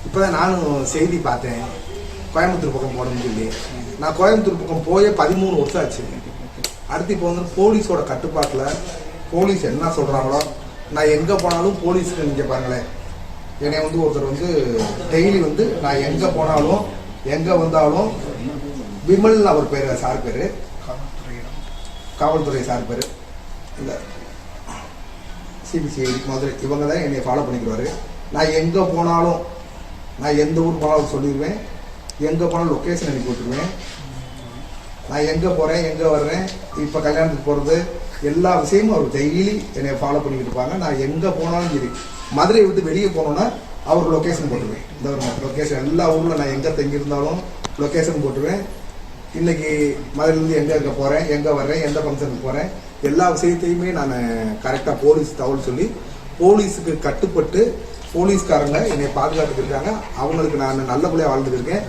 இப்போதான் நானும் செய்தி பார்த்தேன், கோயம்புத்தூர் பக்கம் போகணும்னு சொல்லி. நான் கோயம்புத்தூர் பக்கம் போய் 13 வருஷம் ஆச்சு. அடுத்து இப்போ வந்து போலீஸோட கட்டுப்பாட்டில் போலீஸ் என்ன சொல்கிறாங்களோ, நான் எங்கே போனாலும் போலீஸுக்கு நீங்கள் பாருங்களேன், என்னை வந்து ஒருத்தர் வந்து டெய்லி வந்து நான் எங்கே போனாலும் எங்கே வந்தாலும் விமல் அவர் பேர், சார் பேர், காவல்துறை சார் பேர், இந்த சிபிசிஐடி மதுரை, இவங்க தான் என்னை ஃபாலோ பண்ணிக்கிறாரு. நான் எங்கே போனாலும், நான் எந்த ஊர் போனாலும் சொல்லிடுவேன், எங்கே போனாலும் லொக்கேஷன் அனுப்பி விட்டுருவேன். நான் எங்கே போகிறேன் எங்கே வர்றேன், இப்போ கல்யாணத்துக்கு போகிறது எல்லா விஷயமும் அவர் டெய்லி என்னை ஃபாலோ பண்ணிக்கிட்டு இருப்பாங்க. நான் எங்கே போனாலும் சரி, மதுரையை விட்டு வெளியே போனோன்னா அவருக்கு லொக்கேஷன் போட்டுருவேன். இந்த ஒரு லொக்கேஷன் எல்லா ஊரில் நான் எங்கே தங்கியிருந்தாலும் லொக்கேஷன் போட்டுருவேன். இன்றைக்கி மதுரையிலேருந்து எங்கே போகிறேன், எங்கே வர்றேன், எந்த ஃபங்க்ஷனுக்கு போகிறேன், எல்லா விஷயத்தையுமே நான் கரெக்டாக போலீஸ் தகவல் சொல்லி போலீஸுக்கு கட்டுப்பட்டு போலீஸ்காரங்க என்னை பாதுகாத்துட்டு இருக்காங்க. அவங்களுக்கு நான் நல்லபடியாக வாழ்ந்துட்டு இருக்கேன்.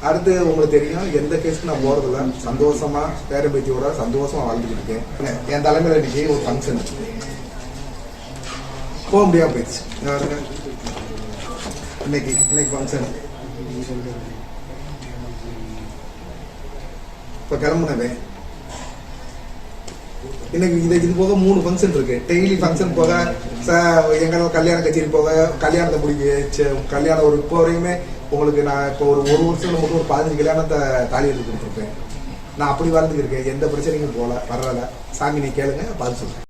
அடுத்து உங்களுக்கு தெரியும், எந்த கேஸுக்கு நான் போகிறதில்ல, சந்தோஷமாக பேரம்பேத்தியோட சந்தோஷமாக வாழ்ந்துட்டு இருக்கேன். என் தலைமையில் இன்னைக்கு ஒரு ஃபங்க்ஷன் போக முடியாமல் போயிடுச்சு. இன்னைக்கு ஃபங்க்ஷன் இப்போ கிளம்புனவே இன்னைக்கு இது போக 3 ஃபங்க்ஷன் இருக்கு. டெய்லி ஃபங்க்ஷன் போக எங்களோட கல்யாண கச்சேரி போக, கல்யாணத்தை முடிக்க கல்யாணம் ஒரு இப்போ வரையுமே உங்களுக்கு நான் இப்போ ஒரு வருஷம் மட்டும் ஒரு 15 கல்யாணத்தை தாலி எடுத்து கொடுத்துருப்பேன். நான் அப்படி வாழ்ந்துக்கிருக்கேன், எந்த பிரச்சனையும் போகல, வர்றதில்ல. சாமி நீ கேளுங்க, பார்த்து சொல்லுங்க.